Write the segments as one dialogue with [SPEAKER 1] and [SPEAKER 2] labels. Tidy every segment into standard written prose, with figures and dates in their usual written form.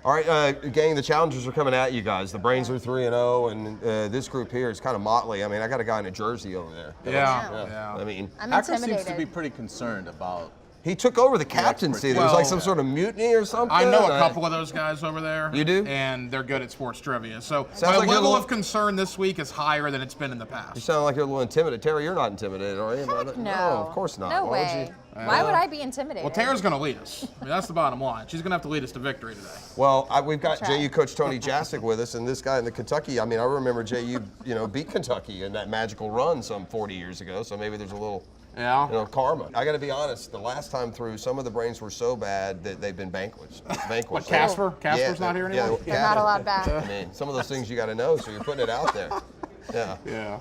[SPEAKER 1] All right, gang, the challengers are coming at you guys. The Brains are 3-0, and this group here is kind of motley. I mean, I got a guy in a jersey over there.
[SPEAKER 2] Yeah.
[SPEAKER 1] I mean,
[SPEAKER 3] I'm
[SPEAKER 4] Hacker
[SPEAKER 3] intimidated.
[SPEAKER 4] seems to be pretty concerned about.
[SPEAKER 1] he took over the captaincy. There was like some sort of mutiny or something.
[SPEAKER 2] I know a couple of those guys over there.
[SPEAKER 1] You do?
[SPEAKER 2] And they're good at sports trivia. So
[SPEAKER 1] Sounds
[SPEAKER 2] my
[SPEAKER 1] like you're a
[SPEAKER 2] level
[SPEAKER 1] little-
[SPEAKER 2] of concern this week is higher than it's been in the
[SPEAKER 1] You
[SPEAKER 2] past.
[SPEAKER 1] sound like you're a little intimidated. Terry, you're not intimidated, are you?
[SPEAKER 3] Heck no.
[SPEAKER 1] of course not.
[SPEAKER 3] No
[SPEAKER 1] Why would
[SPEAKER 3] way.
[SPEAKER 1] you?
[SPEAKER 3] Why would I be intimidated?
[SPEAKER 2] Well, Tara's going to lead us. I mean, that's the bottom line. She's going to have to lead us to victory today.
[SPEAKER 1] Well, we've got
[SPEAKER 3] That's right.
[SPEAKER 1] JU coach Tony Jasic with us, and this guy in the Kentucky. I mean, I remember JU, beat Kentucky in that magical run some 40 years ago. So maybe there's a little, karma. I got to be honest. The last time through, some of the Brains were so bad that they've been vanquished.
[SPEAKER 2] What, Casper? Casper's not here anymore?
[SPEAKER 3] They're not allowed back.
[SPEAKER 1] I mean, some of those things you got to know, so you're putting it out there. Yeah.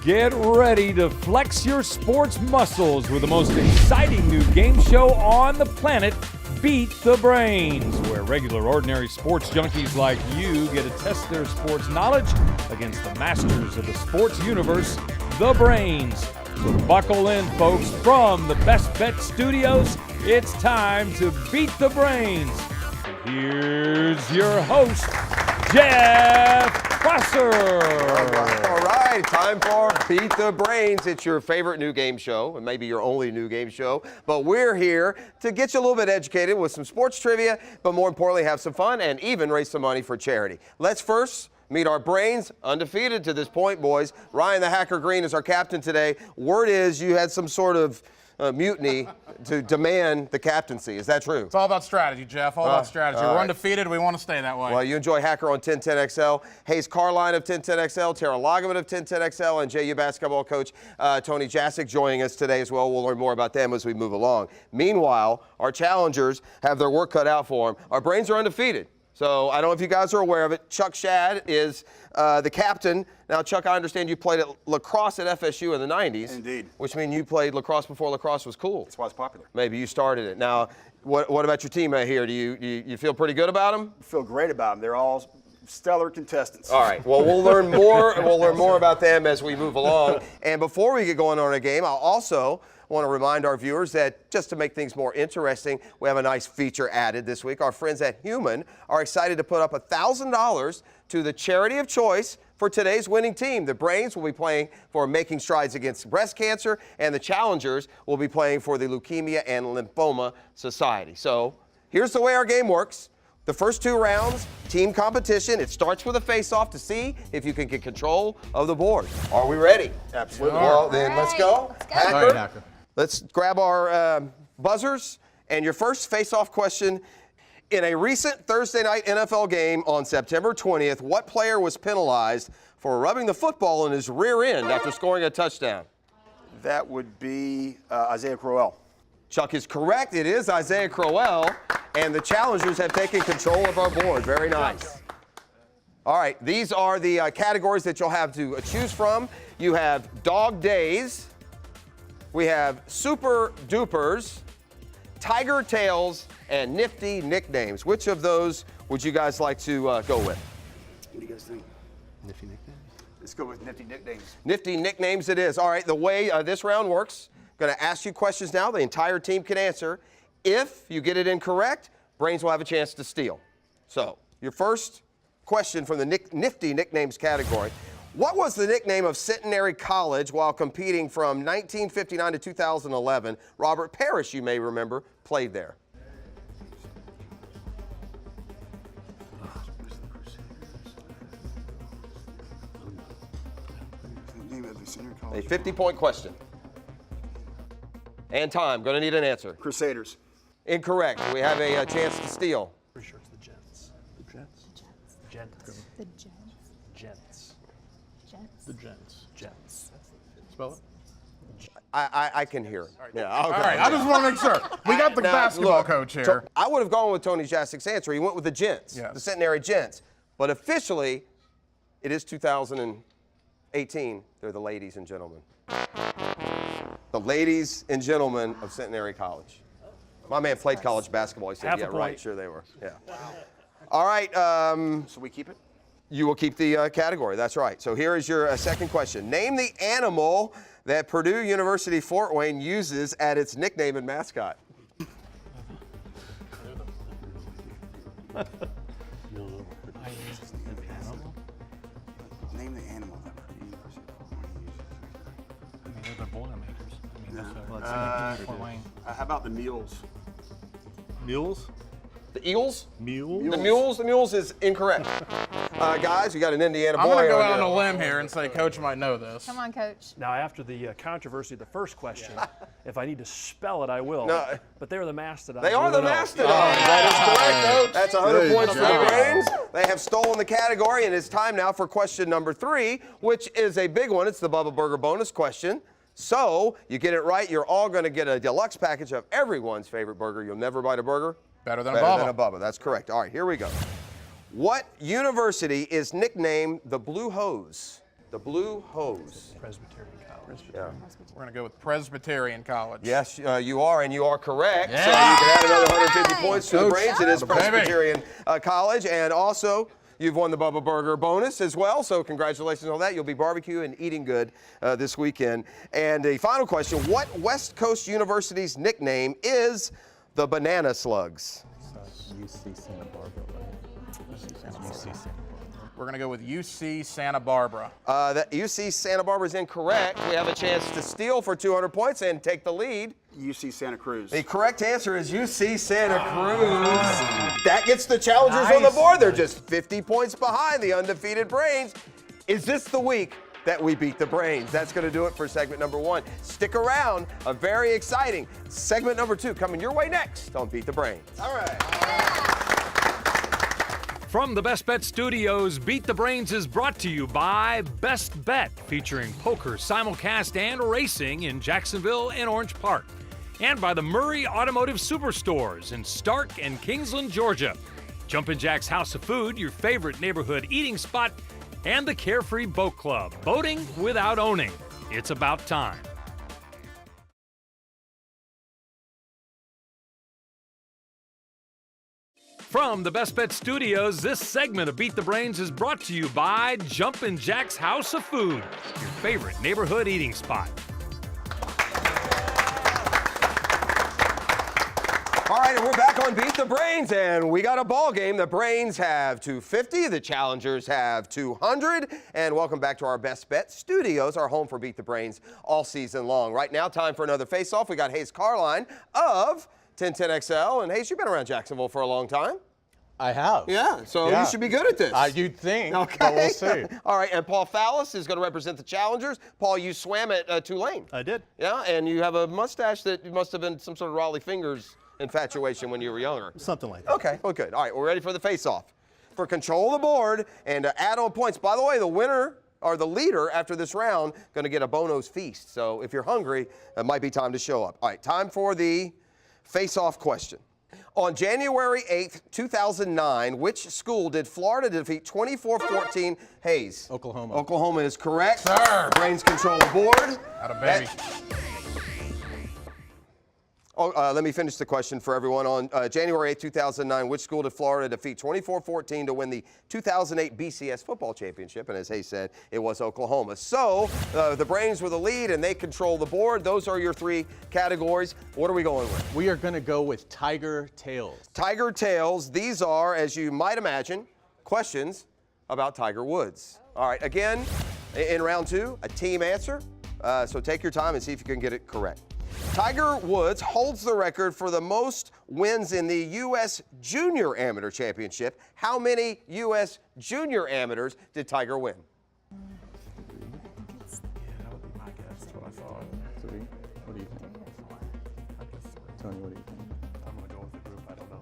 [SPEAKER 5] Get ready to flex your sports muscles with the most exciting new game show on the planet, Beat the Brains, where regular ordinary sports junkies like you get to test their sports knowledge against the masters of the sports universe, the Brains. So buckle in, folks. From the Best Bet Studios, it's time to beat the Brains. Here's your host, Jeff Prosser.
[SPEAKER 1] All right, time for Beat the Brains. It's your favorite new game show, and maybe your only new game show. But we're here to get you a little bit educated with some sports trivia, but more importantly, have some fun and even raise some money for charity. Let's first meet our Brains, undefeated to this point, boys. Ryan the Hacker Green is our captain today. Word is you had some sort of mutiny to demand the captaincy. Is that true?
[SPEAKER 2] It's all about strategy, Jeff. All about strategy. We're
[SPEAKER 1] right.
[SPEAKER 2] undefeated. We want to stay that way.
[SPEAKER 1] Well, you enjoy Hacker on 1010XL, Hayes Carline of 1010XL, Tara Lagerman of 1010XL, and JU basketball coach Tony Jasic joining us today as well. We'll learn more about them as we move along. Meanwhile, our challengers have their work cut out for them. Our Brains are undefeated. So I don't know if you guys are aware of it. Chuck Shad is the captain. Now, Chuck, I understand you played at lacrosse at FSU in the 90s.
[SPEAKER 6] Indeed.
[SPEAKER 1] Which means you played lacrosse before lacrosse was cool.
[SPEAKER 6] That's why it's popular.
[SPEAKER 1] Maybe you started it. Now, what about your teammate here? Do you feel pretty good about them?
[SPEAKER 6] I feel great about them. They're all stellar contestants.
[SPEAKER 1] All right. Well, we'll learn more. We'll learn more about them as we move along. And before we get going on our game, I'll also want to remind our viewers that just to make things more interesting, we have a nice feature added this week. Our friends at Human are excited to put up $1,000 to the charity of choice for today's winning team. The Brains will be playing for Making Strides Against Breast Cancer, and the Challengers will be playing for the Leukemia and Lymphoma Society. So here's the way our game works. The first two rounds, team competition. It starts with a face-off to see if you can get control of the board. Are we ready?
[SPEAKER 6] Absolutely.
[SPEAKER 1] Well, then let's go.
[SPEAKER 3] Let's go.
[SPEAKER 1] Hacker,
[SPEAKER 4] All right, Hacker.
[SPEAKER 1] let's grab our buzzers. And your first face-off question. In a recent Thursday night NFL game on September 20th, what player was penalized for rubbing the football in his rear end after scoring a touchdown?
[SPEAKER 6] That would be Isaiah Crowell.
[SPEAKER 1] Chuck is correct. It is Isaiah Crowell, and the challengers have taken control of our board. Very nice. All right, these are the categories that you'll have to choose from. You have Dog Days, we have Super Dupers, Tiger Tails, and Nifty Nicknames. Which of those would you guys like to go with?
[SPEAKER 6] What do you guys think?
[SPEAKER 4] Nifty nicknames.
[SPEAKER 6] Let's go with nifty nicknames.
[SPEAKER 1] Nifty Nicknames it is. All right, the way this round works, going to ask you questions now. The entire team can answer. If you get it incorrect, Brains will have a chance to steal. So, your first question from the Nifty Nicknames category. What was the nickname of Centenary College while competing from 1959 to 2011? Robert Parrish, you may remember, played there.
[SPEAKER 6] Name of the senior
[SPEAKER 1] A
[SPEAKER 6] college.
[SPEAKER 1] 50-point question. And time. Going to need an answer.
[SPEAKER 6] Crusaders.
[SPEAKER 1] Incorrect. We have a chance to steal.
[SPEAKER 7] Pretty sure it's the Gents. The Gents? Gents.
[SPEAKER 3] The Gents.
[SPEAKER 7] Gents.
[SPEAKER 3] Gents.
[SPEAKER 7] The Gents. Gents. Spell it.
[SPEAKER 1] I can hear. Yeah,
[SPEAKER 2] All right, I just want to make sure. We got the
[SPEAKER 1] Now,
[SPEAKER 2] basketball
[SPEAKER 1] look,
[SPEAKER 2] coach here.
[SPEAKER 1] so I would have gone with Tony Jasic's answer. He went with the Gents,
[SPEAKER 2] Yes.
[SPEAKER 1] the Centenary Gents. But officially, it is 2018. They're the ladies and gentlemen. The ladies and gentlemen of Centenary College. My man played college basketball. He said,
[SPEAKER 7] Half a
[SPEAKER 1] yeah, right,
[SPEAKER 7] point.
[SPEAKER 1] sure they were. Yeah. All right,
[SPEAKER 6] So we keep it?
[SPEAKER 1] you will keep the category. That's right. So here is your second question. Name the animal that Purdue University Fort Wayne uses at its nickname and mascot.
[SPEAKER 6] Name the animal that University of California uses.
[SPEAKER 7] I mean, they're the Boilermakers. I mean, that's
[SPEAKER 4] Well,
[SPEAKER 7] a
[SPEAKER 4] it's
[SPEAKER 7] Fort Wayne.
[SPEAKER 6] How about the mules?
[SPEAKER 4] Mules?
[SPEAKER 1] The Eagles?
[SPEAKER 4] Mules?
[SPEAKER 1] The mules is incorrect. Guys, we got an Indiana boy.
[SPEAKER 2] I'm gonna go
[SPEAKER 1] on
[SPEAKER 2] out on
[SPEAKER 1] here.
[SPEAKER 2] a limb here and say Coach might know this.
[SPEAKER 3] Come on, Coach.
[SPEAKER 7] Now, after the controversy of the first question, if I need to spell it, I will.
[SPEAKER 1] No.
[SPEAKER 7] But they're the mastodons.
[SPEAKER 1] They are the
[SPEAKER 7] Really know.
[SPEAKER 1] mastodons. That is correct. That's 100
[SPEAKER 4] Good
[SPEAKER 1] points for the
[SPEAKER 4] job.
[SPEAKER 1] Brains. They have stolen the category, and it's time now for question number 3, which is a big one. It's the Bubba Burger bonus question. So you get it right, you're all going to get a deluxe package of everyone's favorite burger. You'll never bite a burger
[SPEAKER 2] Better than a
[SPEAKER 1] better
[SPEAKER 2] Bubba.
[SPEAKER 1] than a Bubba. That's correct. All right, here we go. What university is nicknamed the Blue Hose? The Blue Hose.
[SPEAKER 7] Presbyterian College.
[SPEAKER 1] Yeah.
[SPEAKER 2] We're gonna go with Presbyterian College.
[SPEAKER 1] Yes, you are, and you are correct.
[SPEAKER 2] Yeah.
[SPEAKER 1] So you can add another 150 points to the
[SPEAKER 2] Coach.
[SPEAKER 1] Brains. It is
[SPEAKER 2] Baby.
[SPEAKER 1] Presbyterian College, and also you've won the Bubba Burger bonus as well. So congratulations on that. You'll be barbecuing and eating good this weekend. And the final question: what West Coast University's nickname is the Banana Slugs?
[SPEAKER 4] UC Santa Barbara, right? UC Santa
[SPEAKER 2] We're gonna go with UC Santa Barbara.
[SPEAKER 1] That UC Santa Barbara is incorrect. We have a chance to steal for 200 points and take the lead.
[SPEAKER 6] UC Santa Cruz.
[SPEAKER 1] The correct answer is UC Santa Cruz. That gets the challengers on the board. They're just 50 points behind the undefeated Brains. Is this the week that we beat the Brains? That's going to do it for segment number 1. Stick around. A very exciting segment number 2 coming your way next on Beat the Brains. All right.
[SPEAKER 5] From the Best Bet Studios, Beat the Brains is brought to you by Best Bet, featuring poker, simulcast, and racing in Jacksonville and Orange Park. And by the Murray Automotive Superstores in Stark and Kingsland, Georgia. Jumpin' Jack's House of Food, your favorite neighborhood eating spot, and the Carefree Boat Club, boating without owning. It's about time. From the Best Bet Studios, this segment of Beat the Brains is brought to you by Jumpin' Jack's House of Food, your favorite neighborhood eating spot.
[SPEAKER 1] All right, and we're back on Beat the Brains, and we got a ball game. The Brains have 250, the challengers have 200, and welcome back to our Best Bet Studios, our home for Beat the Brains all season long. Right now, time for another face-off. We got Hayes Carline of 1010XL, and Hayes, you've been around Jacksonville for a long time.
[SPEAKER 4] I have.
[SPEAKER 1] Yeah, so
[SPEAKER 4] Yeah.
[SPEAKER 1] you should be good at this.
[SPEAKER 4] You'd think,
[SPEAKER 1] Okay.
[SPEAKER 4] but we'll see.
[SPEAKER 1] All right, and Paul Fallis is going to represent the challengers. Paul, you swam at Tulane.
[SPEAKER 7] I did.
[SPEAKER 1] Yeah, and you have a mustache that must have been some sort of Raleigh Fingers infatuation when you were younger.
[SPEAKER 7] Something like that.
[SPEAKER 1] Okay, well, good. All right, we're ready for the face-off. For control of the board and to add on points. By the way, the winner or the leader after this round going to get a Bono's feast. So if you're hungry, it might be time to show up. All right, time for the face-off question. On January 8th, 2009, which school did Florida defeat 24-14? Hayes.
[SPEAKER 4] Oklahoma.
[SPEAKER 1] Oklahoma is correct.
[SPEAKER 2] Sir.
[SPEAKER 1] The Brains control the board.
[SPEAKER 2] Atta baby.
[SPEAKER 1] Let me finish the question for everyone. On January 8, 2009, which school did Florida defeat 24-14 to win the 2008 BCS football championship? And as Hayes said, it was Oklahoma. So the Brains were the lead, and they control the board. Those are your 3 categories. What are we going with?
[SPEAKER 4] We are going to go with Tiger Tails.
[SPEAKER 1] Tiger Tails. These are, as you might imagine, questions about Tiger Woods. All right, again, in round 2, a team answer. So take your time and see if you can get it correct. Tiger Woods holds the record for the most wins in the U.S. Junior Amateur Championship. How many U.S. Junior Amateurs did Tiger win?
[SPEAKER 7] Yeah, that would be my guess. That's what I thought.
[SPEAKER 4] 3. What do you think? Tony, what do you think?
[SPEAKER 7] I'm going to go with the group. I don't know.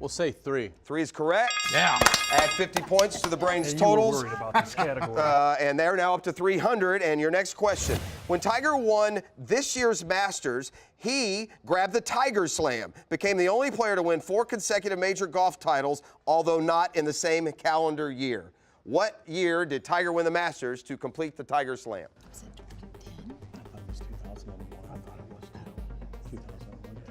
[SPEAKER 4] We'll say 3.
[SPEAKER 1] 3 is correct.
[SPEAKER 2] Yeah.
[SPEAKER 1] Add 50 points to the Brains
[SPEAKER 7] And you were
[SPEAKER 1] totals.
[SPEAKER 7] worried about this category.
[SPEAKER 1] And they're now up to 300. And your next question. When Tiger won this year's Masters, he grabbed the Tiger Slam, became the only player to win 4 consecutive major golf titles, although not in the same calendar year. What year did Tiger win the Masters to complete the Tiger Slam?
[SPEAKER 7] I thought it was 2001. I thought it was 2001.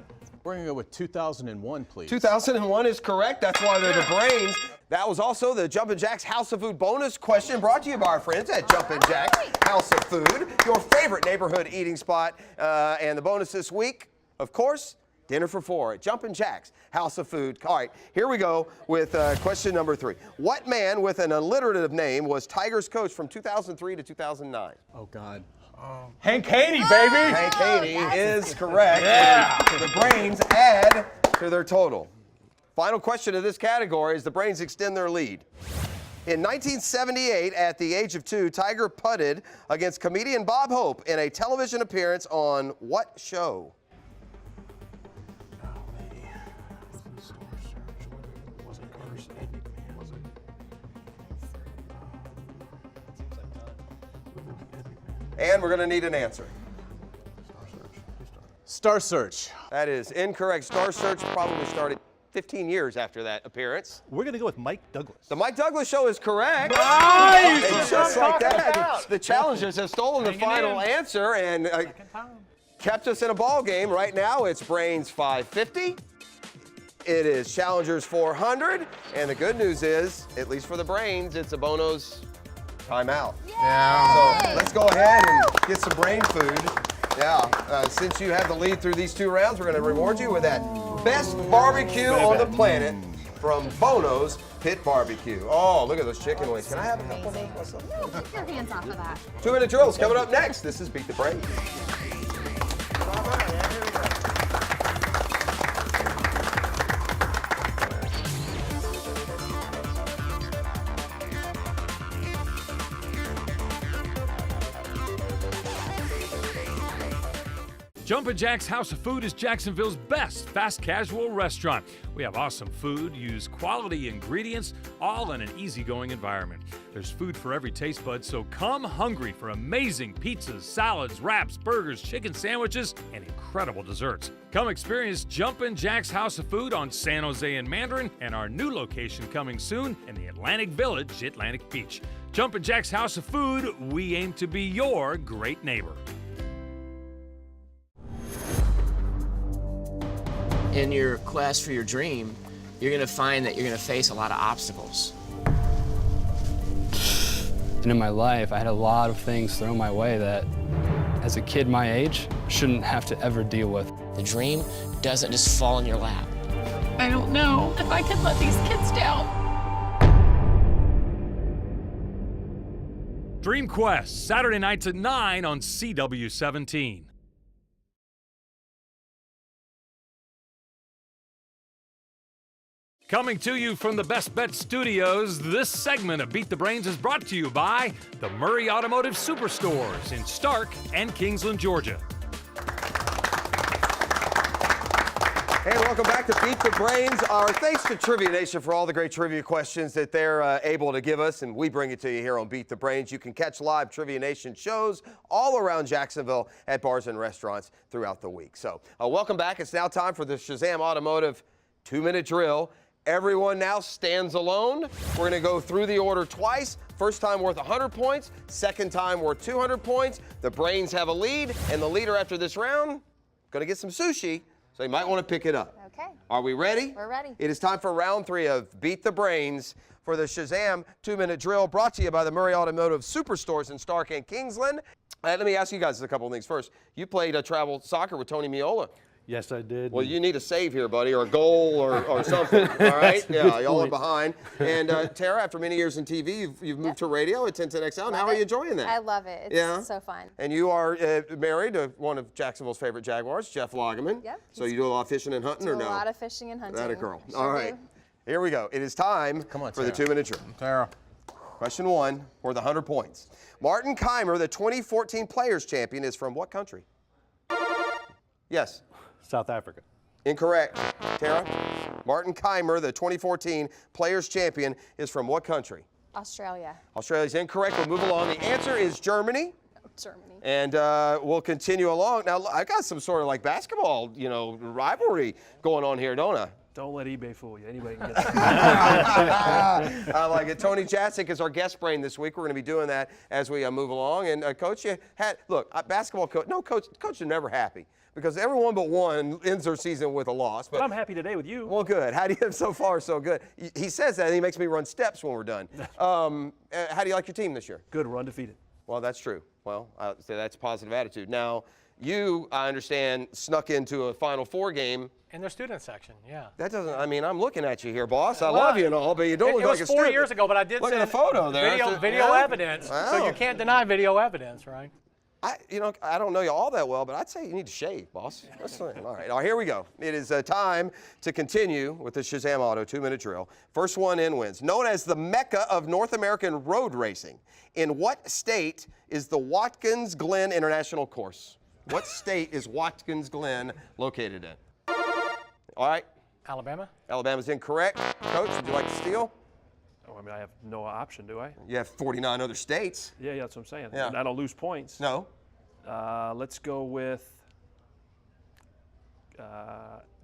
[SPEAKER 4] We're going to go with 2001, please.
[SPEAKER 1] 2001 is correct. That's why they're the Brains. That was also the Jumpin' Jack's House of Food bonus question brought to you by our friends at Jumpin' Jack's House of Food, your favorite neighborhood eating spot. And the bonus this week, of course, Dinner for 4 at Jumpin' Jack's House of Food. All right, here we go with question number 3. What man with an alliterative name was Tigers coach from 2003 to 2009?
[SPEAKER 7] Oh, God.
[SPEAKER 5] Hank Haney, baby.
[SPEAKER 1] Hank Haney is correct. Yeah. The Brains add to their total. Final question of this category as the Brains extend their lead. In 1978, at the age of 2, Tiger putted against comedian Bob Hope in a television appearance on what show? And we're going to need an answer.
[SPEAKER 4] Star Search.
[SPEAKER 1] That is incorrect. Star Search probably started 15 years after that appearance.
[SPEAKER 7] We're going to go with Mike Douglas.
[SPEAKER 1] The Mike Douglas Show is correct.
[SPEAKER 5] Nice!
[SPEAKER 1] And just like that, the challengers have stolen the final answer and kept us in a ball game. Right now, it's Brains 550. It is Challengers 400. And the good news is, at least for the Brains, it's a Bono's timeout. So let's go ahead and get some brain food. Yeah, since you have the lead through these 2 rounds, we're going to reward you with that best barbecue on the planet from Bono's Pit Barbecue. Oh, look at those chicken wings. Can I have a couple of those myself?
[SPEAKER 3] No, keep your hands off of that.
[SPEAKER 1] 2-minute drills coming up next. This is Beat the Brain.
[SPEAKER 5] Jumpin' Jack's House of Food is Jacksonville's best fast casual restaurant. We have awesome food, use quality ingredients, all in an easygoing environment. There's food for every taste bud, so come hungry for amazing pizzas, salads, wraps, burgers, chicken sandwiches, and incredible desserts. Come experience Jumpin' Jack's House of Food on San Jose and Mandarin, and our new location coming soon in the Atlantic Village, Atlantic Beach. Jumpin' Jack's House of Food, we aim to be your great neighbor.
[SPEAKER 8] In your quest for your dream, you're going to find that you're going to face a lot of obstacles.
[SPEAKER 9] And in my life, I had a lot of things thrown my way that, as a kid my age, shouldn't have to ever deal with.
[SPEAKER 8] The dream doesn't just fall in your lap.
[SPEAKER 10] I don't know if I can let these kids down.
[SPEAKER 5] Dream Quest, Saturday nights at 9 on CW17. Coming to you from the Best Bet Studios, this segment of Beat the Brains is brought to you by the Murray Automotive Superstores in Stark and Kingsland, Georgia.
[SPEAKER 1] Hey, welcome back to Beat the Brains. Our thanks to Trivia Nation for all the great trivia questions that they're able to give us, and we bring it to you here on Beat the Brains. You can catch live Trivia Nation shows all around Jacksonville at bars and restaurants throughout the week. So welcome back. It's now time for the Shazam Automotive 2-minute drill. Everyone now stands alone. We're going to go through the order twice. First time worth 100 points, second time worth 200 points. The Brains have a lead, and the leader after this round going to get some sushi, so you might want to pick it up.
[SPEAKER 3] Okay.
[SPEAKER 1] Are we ready?
[SPEAKER 3] We're ready.
[SPEAKER 1] It is time for round 3 of Beat the Brains for the Shazam 2-minute drill, brought to you by the Murray Automotive Superstores in Stark and Kingsland. Let me ask you guys a couple of things. First, you played travel soccer with Tony Miola.
[SPEAKER 7] Yes, I did.
[SPEAKER 1] Well, you need a save here, buddy, or a goal or something, all right? Yeah, y'all are behind. And Tara, after many years in TV, you've moved to radio at 1010XL. And how are you enjoying that?
[SPEAKER 3] I love it. It's so fun.
[SPEAKER 1] And you are married to one of Jacksonville's favorite Jaguars, Jeff Lageman.
[SPEAKER 3] Yep.
[SPEAKER 1] So you do a lot of fishing and hunting, or no?
[SPEAKER 3] A lot of fishing and hunting.
[SPEAKER 1] That a girl.
[SPEAKER 3] Sure
[SPEAKER 1] All right.
[SPEAKER 3] do.
[SPEAKER 1] Here we go. It is time for the 2-minute drill.
[SPEAKER 2] Tara.
[SPEAKER 1] Question 1 for the 100 points. Martin Keimer, the 2014 Players Champion, is from what country? Yes.
[SPEAKER 7] South Africa.
[SPEAKER 1] Incorrect. Tara? Martin Keimer, the 2014 Players Champion, is from what country?
[SPEAKER 3] Australia.
[SPEAKER 1] Australia's incorrect. We'll move along. The answer is Germany.
[SPEAKER 3] Germany.
[SPEAKER 1] And we'll continue along. Now, I got some sort of like basketball, rivalry going on here, don't I?
[SPEAKER 7] Don't let eBay fool you. Anybody can get that.
[SPEAKER 1] I like it. Tony Jacek is our guest brain this week. We're going to be doing that as we move along. And Coach, you had, look, basketball coach, no coach are never happy because everyone but one ends their season with a loss.
[SPEAKER 7] But I'm happy today with you.
[SPEAKER 1] Well, good. How do you, so far, so good. He says that and he makes me run steps when we're done. How do you like your team this year?
[SPEAKER 7] Good, we're undefeated.
[SPEAKER 1] Well, that's true. Well, I'd say that's a positive attitude. Now, You, I understand, snuck into a Final Four game.
[SPEAKER 7] In their student section, yeah.
[SPEAKER 1] That doesn't, I mean, I'm looking at you here, boss. I love you and all, but you don't look like a
[SPEAKER 7] It was 4
[SPEAKER 1] student.
[SPEAKER 7] years ago, but I did
[SPEAKER 1] Look at
[SPEAKER 7] send
[SPEAKER 1] the photo there.
[SPEAKER 7] video
[SPEAKER 1] Yeah.
[SPEAKER 7] evidence.
[SPEAKER 1] Wow.
[SPEAKER 7] So you can't deny video evidence, right?
[SPEAKER 1] I don't know you all that well, but I'd say you need to shave, boss. All right, here we go. It is time to continue with the Shazam Auto 2-minute drill. First one in wins. Known as the Mecca of North American road racing, in what state is the Watkins Glen International Course? What state is Watkins Glen located in? All right.
[SPEAKER 7] Alabama?
[SPEAKER 1] Alabama's incorrect. Coach, would you like to steal?
[SPEAKER 4] Oh, I mean, I have no option, do I?
[SPEAKER 1] You have 49 other states.
[SPEAKER 4] Yeah, that's what I'm saying.
[SPEAKER 1] Yeah.
[SPEAKER 4] I don't lose points.
[SPEAKER 1] No.
[SPEAKER 4] Let's go with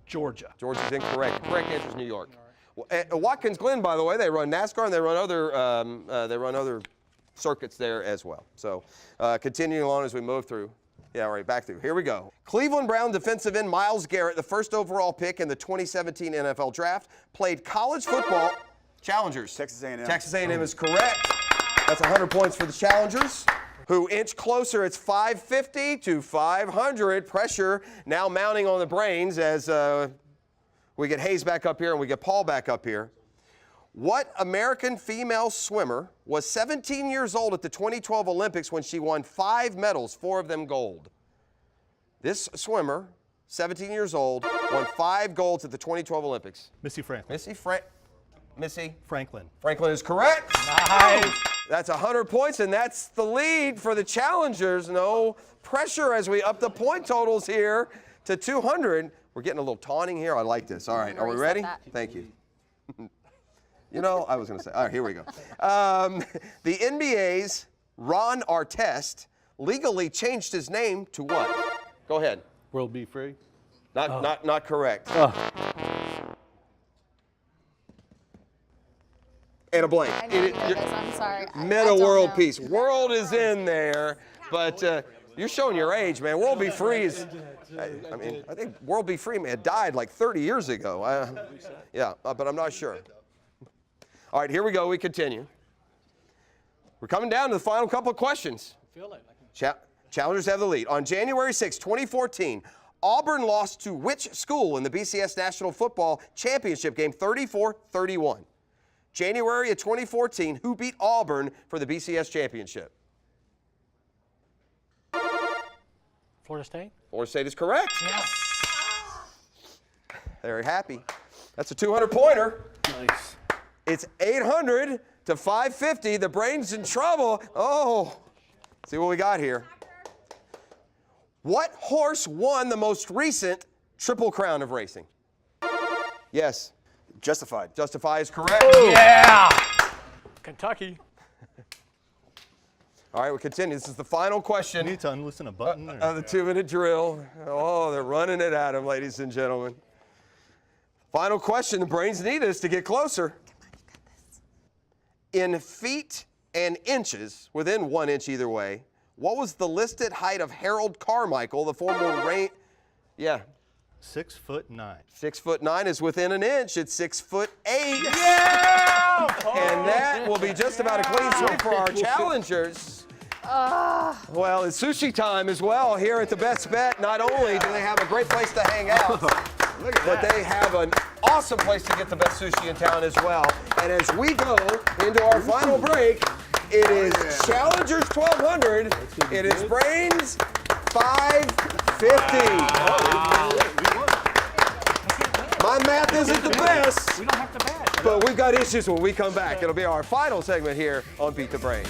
[SPEAKER 4] Georgia.
[SPEAKER 1] Georgia's incorrect. The correct answer is New York. Watkins Glen, by the way, they run NASCAR and they run other circuits there as well. So continuing on as we move through. Yeah, all right, back through. Here we go. Cleveland Brown defensive end Myles Garrett, the first overall pick in the 2017 NFL Draft, played college football. Challengers.
[SPEAKER 6] Texas A&M.
[SPEAKER 1] Texas A&M is correct. That's 100 points for the Challengers, who inch closer. It's 550 to 500. Pressure now mounting on the Brains as we get Hayes back up here and we get Paul back up here. What American female swimmer was 17 years old at the 2012 Olympics when she won 5 medals, 4 of them gold? This swimmer, 17 years old, won 5 golds at the 2012 Olympics.
[SPEAKER 7] Missy Franklin.
[SPEAKER 1] Missy
[SPEAKER 7] Franklin.
[SPEAKER 1] Franklin is correct.
[SPEAKER 7] Nice.
[SPEAKER 1] That's 100 points, and that's the lead for the Challengers. No pressure as we up the point totals here to 200. We're getting a little taunting here. I like this. All right, are we ready? Thank you. You know, I was going to say. All right, here we go. The NBA's Ron Artest legally changed his name to what? Go ahead.
[SPEAKER 7] World Be Free.
[SPEAKER 1] Not correct. And a blank.
[SPEAKER 3] I know you know this. I'm sorry. I
[SPEAKER 1] Meta
[SPEAKER 3] don't
[SPEAKER 1] world
[SPEAKER 3] know.
[SPEAKER 1] peace. World is in there, but you're showing your age, man. World Be Free is, I mean, I think World Be Free had died like 30 years ago. But I'm not sure. All right, here we go. We continue. We're coming down to the final couple of questions. Challengers have the lead. On January 6, 2014, Auburn lost to which school in the BCS National Football Championship game 34-31? January of 2014, who beat Auburn for the BCS Championship?
[SPEAKER 7] Florida State?
[SPEAKER 1] Florida State is correct.
[SPEAKER 7] Yes.
[SPEAKER 1] Very happy. That's a 200-pointer.
[SPEAKER 7] Nice.
[SPEAKER 1] It's 800 to 550. The Brains in trouble. Oh, see what we got here. What horse won the most recent Triple Crown of racing? Yes.
[SPEAKER 6] Justified.
[SPEAKER 1] Justify is correct.
[SPEAKER 7] Yeah. Kentucky.
[SPEAKER 1] All right, we continue. This is the final question.
[SPEAKER 7] Need to unloosen a button.
[SPEAKER 1] Of the 2-minute drill. Oh, they're running it at him, ladies and gentlemen. Final question. The Brains need us to get closer. In feet and inches, within 1 inch either way, what was the listed height of Harold Carmichael, the former reign? Yeah.
[SPEAKER 7] 6'9".
[SPEAKER 1] 6'9" is within an inch. It's 6'8". Yeah! And that will be just about a clean sweep for our Challengers. Well, it's sushi time as well here at the Best Bet. Not only do they have a great place to hang out, but they have an awesome place to get the best sushi in town as well. And as we go into our final break, it is Challengers 1200. It is Brains 550. My math isn't the best.
[SPEAKER 7] We don't have to bet.
[SPEAKER 1] But we've got issues when we come back. It'll be our final segment here on Beat the Brains.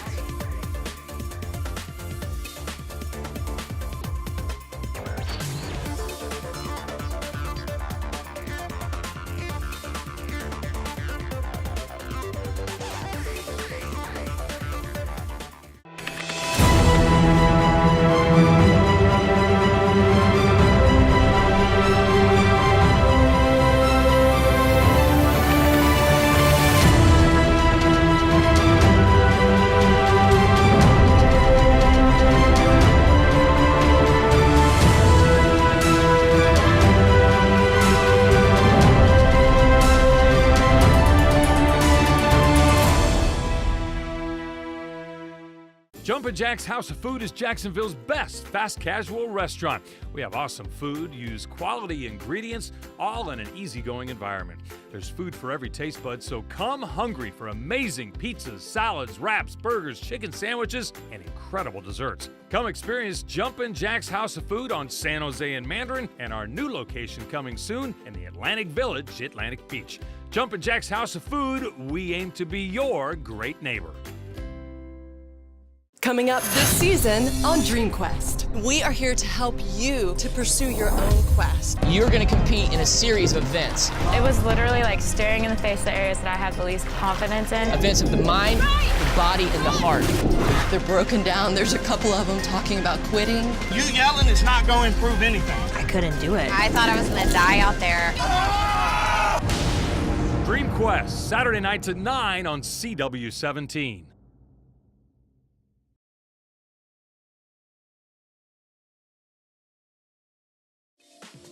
[SPEAKER 5] Jumpin' Jack's House of Food is Jacksonville's best fast casual restaurant. We have awesome food, use quality ingredients, all in an easygoing environment. There's food for every taste bud, so come hungry for amazing pizzas, salads, wraps, burgers, chicken sandwiches, and incredible desserts. Come experience Jumpin' Jack's House of Food on San Jose and Mandarin, and our new location coming soon in the Atlantic Village, Atlantic Beach. Jumpin' Jack's House of Food, we aim to be your great neighbor.
[SPEAKER 11] Coming up this season on Dream Quest, we are here to help you to pursue your own quest.
[SPEAKER 8] You're going to compete in a series of events.
[SPEAKER 3] It was literally like staring in the face the areas that I have the least confidence in.
[SPEAKER 8] Events of the mind, the body, and the heart.
[SPEAKER 11] They're broken down. There's a couple of them talking about quitting.
[SPEAKER 7] You yelling is not going to improve anything.
[SPEAKER 3] I couldn't do it. I thought I was gonna die out there.
[SPEAKER 5] Dream Quest, Saturday nights at 9 on CW17.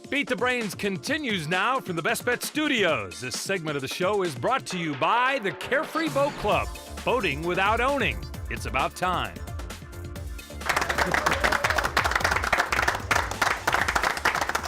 [SPEAKER 5] Beat the Brains continues now from the Best Bet Studios. This segment of the show is brought to you by the Carefree Boat Club. Boating without owning. It's about time.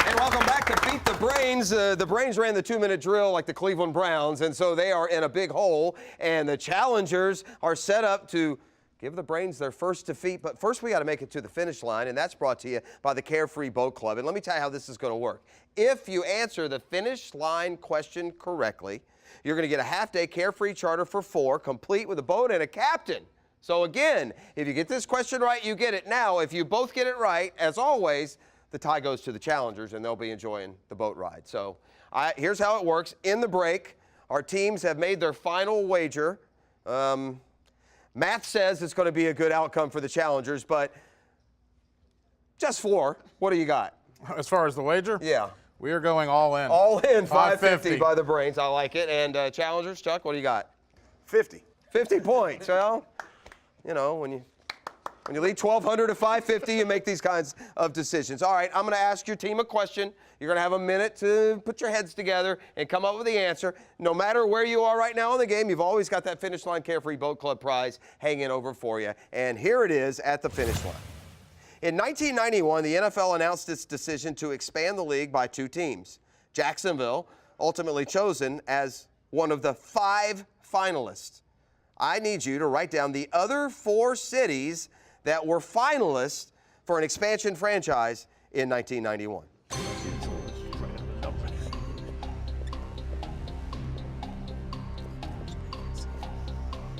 [SPEAKER 1] And welcome back to Beat the Brains. The Brains ran the 2-minute drill like the Cleveland Browns, and so they are in a big hole, and the challengers are set up to give the Brains their first defeat. But first, we got to make it to the finish line, and that's brought to you by the Carefree Boat Club. And let me tell you how this is going to work. If you answer the finish line question correctly, you're going to get a half-day Carefree charter for 4, complete with a boat and a captain. So again, if you get this question right, you get it. Now, if you both get it right, as always, the tie goes to the challengers, and they'll be enjoying the boat ride. So here's how it works. In the break, our teams have made their final wager. Math says it's going to be a good outcome for the challengers, but just 4. What do you got?
[SPEAKER 2] As far as the wager?
[SPEAKER 1] Yeah.
[SPEAKER 2] We are going all in.
[SPEAKER 1] All in, 550
[SPEAKER 2] 550
[SPEAKER 1] by the Brains. I like it. And challengers, Chuck, what do you got?
[SPEAKER 6] 50.
[SPEAKER 1] 50 points. Well, you know, when you lead 1,200 to 550, you make these kinds of decisions. All right, I'm going to ask your team a question. You're going to have a minute to put your heads together and come up with the answer. No matter where you are right now in the game, you've always got that Finish Line Carefree Boat Club prize hanging over for you. And here it is at the finish line. In 1991, the NFL announced its decision to expand the league by 2 teams. Jacksonville, ultimately chosen as one of the 5 finalists. I need you to write down the other 4 cities that were finalists for an expansion franchise in 1991.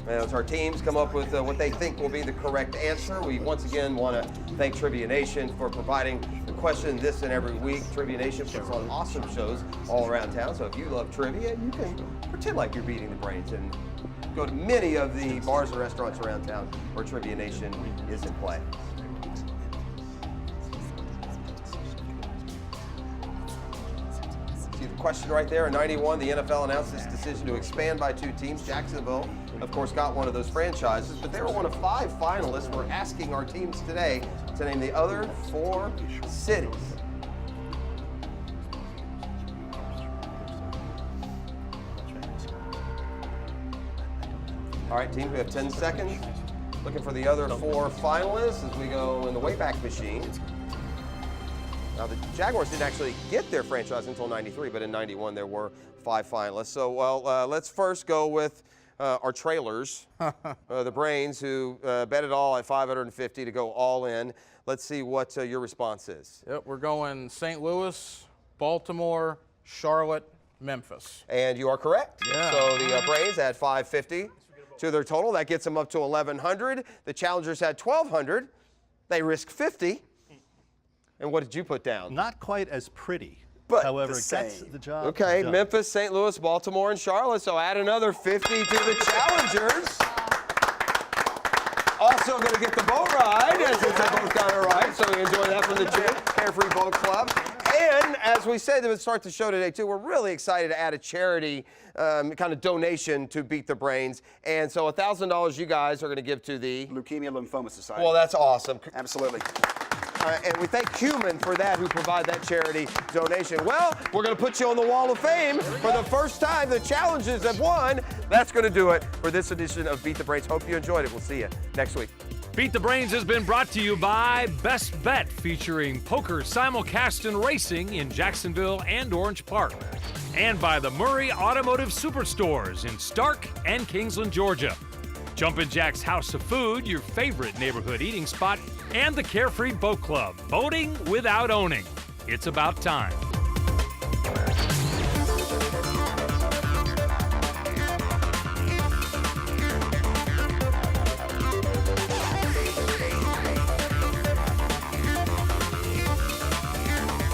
[SPEAKER 1] As our teams come up with what they think will be the correct answer, we once again want to thank Trivia Nation for providing the question this and every week. Trivia Nation puts on awesome shows all around town, so if you love trivia, you can pretend like you're beating the Brains and go to many of the bars and restaurants around town where Trivia Nation is in play. See the question right there. In 91, the NFL announced its decision to expand by 2 teams. Jacksonville, of course, got one of those franchises, but they were one of 5 finalists. We're asking our teams today to name the other 4 cities. All right, teams, we have 10 seconds. Looking for the other 4 finalists as we go in the Wayback Machine. Now, the Jaguars didn't actually get their franchise until 93, but in 91 there were 5 finalists. So, well, let's first go with our trailers, the Brains, who bet it all at 550 to go all in. Let's see what your response is.
[SPEAKER 2] Yep, we're going St. Louis, Baltimore, Charlotte, Memphis.
[SPEAKER 1] And you are correct.
[SPEAKER 2] Yeah.
[SPEAKER 1] So the Brains had 550 to their total. That gets them up to 1,100. The challengers had 1,200. They risk 50. And what did you put down?
[SPEAKER 7] Not quite as pretty.
[SPEAKER 1] But
[SPEAKER 7] however,
[SPEAKER 6] the
[SPEAKER 7] it gets
[SPEAKER 6] same.
[SPEAKER 7] the job.
[SPEAKER 1] Okay,
[SPEAKER 7] done.
[SPEAKER 1] Memphis, St. Louis, Baltimore, and Charlotte. So add another 50 to the challengers. Also going to get the boat ride, as they both got it right. So we enjoy that from the Carefree Boat Club. And as we said to start the show today, too, we're really excited to add a charity kind of donation to Beat the Brains. And so $1,000 you guys are going to give to the
[SPEAKER 6] Leukemia Lymphoma Society.
[SPEAKER 1] Well, that's awesome.
[SPEAKER 6] Absolutely.
[SPEAKER 1] And we thank Human for that, who provide that charity donation. Well, we're going to put you on the Wall of Fame for the first time. The challenges have won. That's going to do it for this edition of Beat the Brains. Hope you enjoyed it. We'll see you next week.
[SPEAKER 5] Beat the Brains has been brought to you by Best Bet, featuring poker simulcast and racing in Jacksonville and Orange Park. And by the Murray Automotive Superstores in Stark and Kingsland, Georgia. Jumpin' Jack's House of Food, your favorite neighborhood eating spot, and the Carefree Boat Club, boating without owning. It's about time.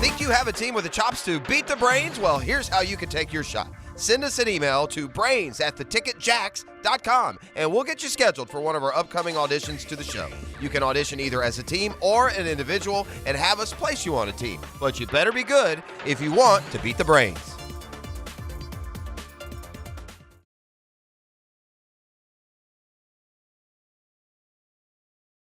[SPEAKER 1] Think you have a team with the chops to beat the Brains? Well, here's how you can take your shot. Send us an email to brains@theticketjacks.com and we'll get you scheduled for one of our upcoming auditions to the show. You can audition either as a team or an individual and have us place you on a team. But you better be good if you want to beat the Brains.